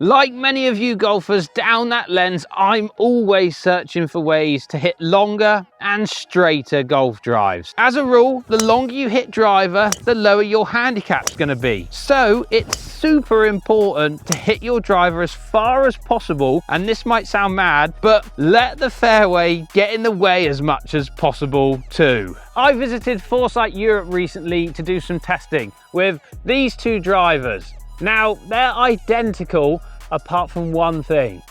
Like many of you golfers down that lens, I'm always searching for ways to hit longer and straighter golf drives. As a rule, the longer you hit driver, the lower your handicap's going to be. So it's super important to hit your driver as far as possible, and this might sound mad, but let the fairway get in the way as much as possible too. I visited Foresight Europe recently to do some testing with these two drivers. Now, they're identical apart from one thing.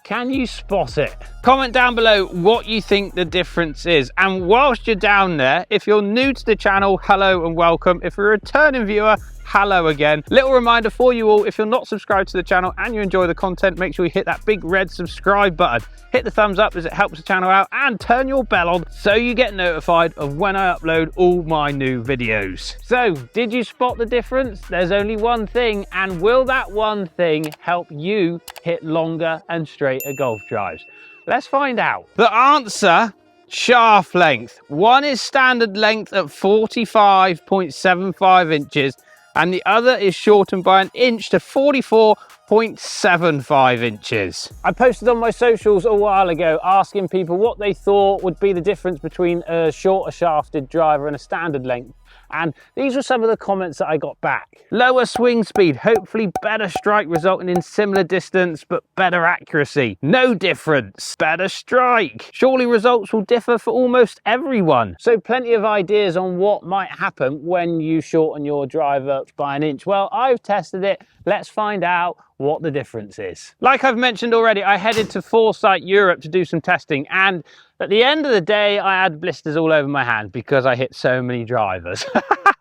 Can you spot it? Comment down below what you think the difference is. And whilst you're down there, if you're new to the channel, hello and welcome. If you're a returning viewer, hello again. Little reminder for you all, if you're not subscribed to the channel and you enjoy the content, make sure you hit that big red subscribe button. Hit the thumbs up as it helps the channel out, and turn your bell on so you get notified of when I upload all my new videos. So, did you spot the difference? There's only one thing, and will that one thing help you hit longer and straighter golf drives? Let's find out. The answer: shaft length. One is standard length at 45.75 inches, and the other is shortened by an inch to 44.75 inches. I posted on my socials a while ago asking people what they thought would be the difference between a shorter shafted driver and a standard length. And these were some of the comments that I got back. Lower swing speed, hopefully better strike resulting in similar distance but better accuracy. No difference. Better strike. Surely results will differ for almost everyone. So plenty of ideas on what might happen when you shorten your driver by an inch. Well, I've tested it. Let's find out what the difference is. Like I've mentioned already, I headed to Foresight Europe to do some testing, and at the end of the day, I had blisters all over my hand because I hit so many drivers.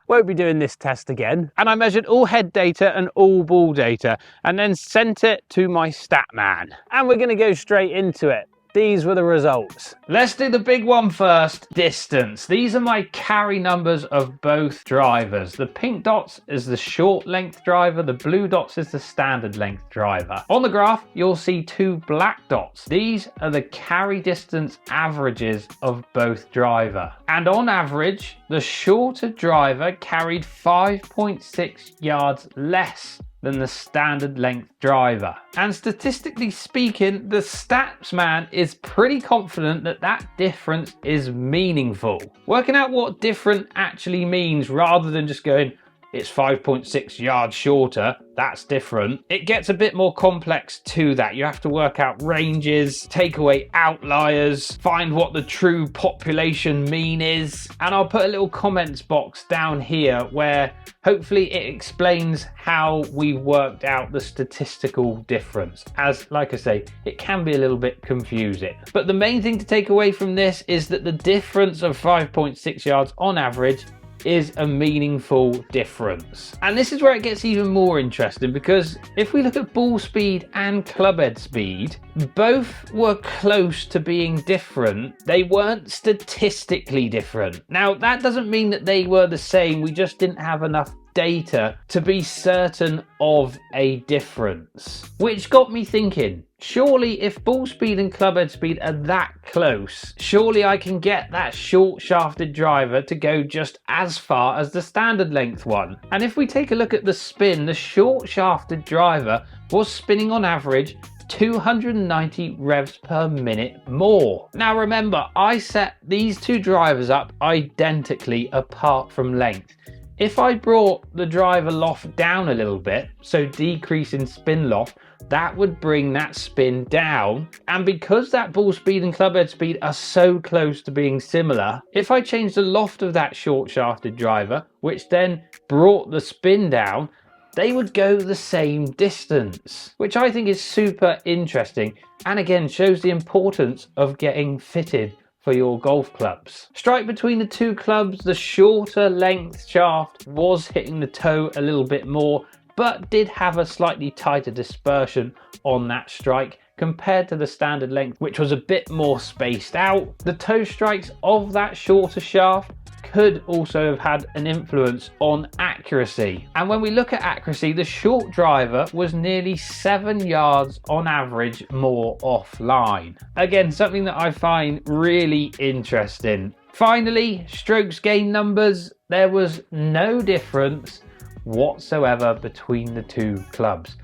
Won't be doing this test again. And I measured all head data and all ball data and then sent it to my stat man. And we're gonna go straight into it. These were the results. Let's do the big one first, distance. These are my carry numbers of both drivers. The pink dots is the short length driver, the blue dots is the standard length driver. On the graph, you'll see two black dots. These are the carry distance averages of both driver. And on average, the shorter driver carried 5.6 yards less than the standard length driver. And statistically speaking, the stats man is pretty confident that that difference is meaningful. Working out what different actually means rather than just going, it's 5.6 yards shorter, that's different. It gets a bit more complex to that. You have to work out ranges, take away outliers, find what the true population mean is. And I'll put a little comments box down here where hopefully it explains how we've worked out the statistical difference. As, like I say, it can be a little bit confusing. But the main thing to take away from this is that the difference of 5.6 yards on average is a meaningful difference. And this is where it gets even more interesting, because if we look at ball speed and club head speed, both were close to being different. They weren't statistically different. Now, that doesn't mean that they were the same. We just didn't have enough data to be certain of a difference, which got me thinking, surely if ball speed and club head speed are that close, surely I can get that short shafted driver to go just as far as the standard length one. And if we take a look at the spin, the short shafted driver was spinning on average 290 revs per minute more. Now remember, I set these two drivers up identically apart from length. If I brought the driver loft down a little bit, so decrease in spin loft, that would bring that spin down. And because that ball speed and club head speed are so close to being similar, if I change the loft of that short shafted driver, which then brought the spin down, they would go the same distance, which I think is super interesting. And again, shows the importance of getting fitted for your golf clubs. Strike between the two clubs, the shorter length shaft was hitting the toe a little bit more, but did have a slightly tighter dispersion on that strike compared to the standard length, which was a bit more spaced out. The toe strikes of that shorter shaft could also have had an influence on accuracy. And when we look at accuracy, the short driver was nearly 7 yards on average more offline. Again, something that I find really interesting. Finally, strokes gained numbers. There was no difference whatsoever between the two clubs.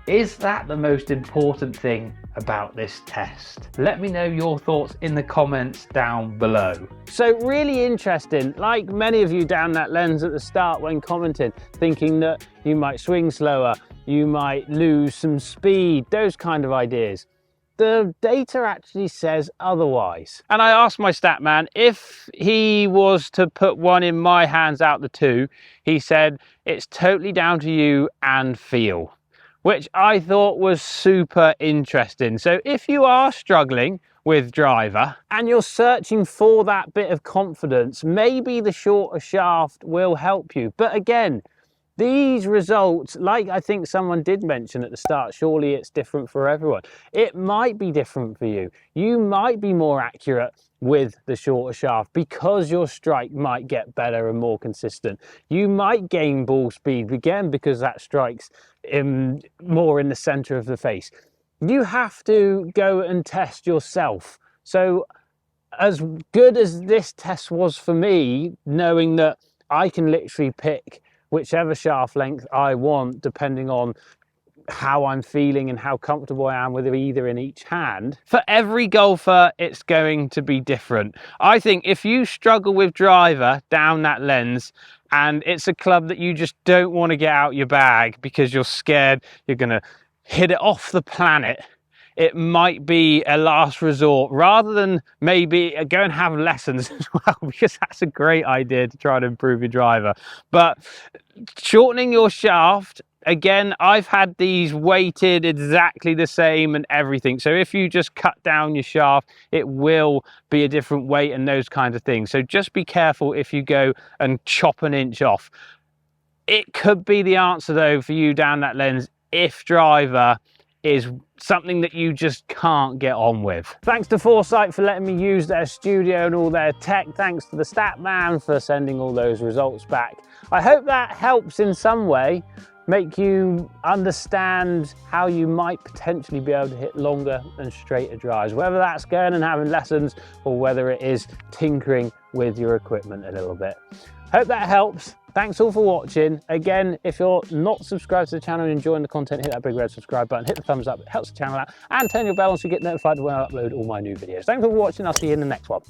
Is that the most important thing about this test? Let me know your thoughts in the comments down below. So really interesting, like many of you down that lens at the start when commenting, thinking that you might swing slower, you might lose some speed, those kind of ideas. The data actually says otherwise. And I asked my stat man if he was to put one in my hands out the two, he said it's totally down to you and feel, which I thought was super interesting. So if you are struggling with driver and you're searching for that bit of confidence, maybe the shorter shaft will help you. But again, these results, like I think someone did mention at the start, surely it's different for everyone. It might be different for you. You might be more accurate with the shorter shaft because your strike might get better and more consistent. You might gain ball speed again because that strike's more in the center of the face. You have to go and test yourself. So as good as this test was for me, knowing that I can literally pick whichever shaft length I want depending on how I'm feeling and how comfortable I am with either in each hand. For every golfer, it's going to be different. I think if you struggle with driver down that lens and it's a club that you just don't want to get out your bag because you're scared you're going to hit it off the planet, it might be a last resort rather than maybe go and have lessons as well, because that's a great idea to try to improve your driver. But shortening your shaft, again, I've had these weighted exactly the same and everything. So if you just cut down your shaft, it will be a different weight and those kinds of things. So just be careful if you go and chop an inch off. It could be the answer though for you down that lens if driver is something that you just can't get on with. Thanks to Foresight for letting me use their studio and all their tech. Thanks to the stat man for sending all those results back. I hope that helps in some way make you understand how you might potentially be able to hit longer and straighter drives, whether that's going and having lessons or whether it is tinkering with your equipment a little bit. Hope that helps. Thanks all for watching. Again, if you're not subscribed to the channel and enjoying the content, hit that big red subscribe button, hit the thumbs up, it helps the channel out, and turn your bell on so you get notified when I upload all my new videos. Thanks for watching, I'll see you in the next one.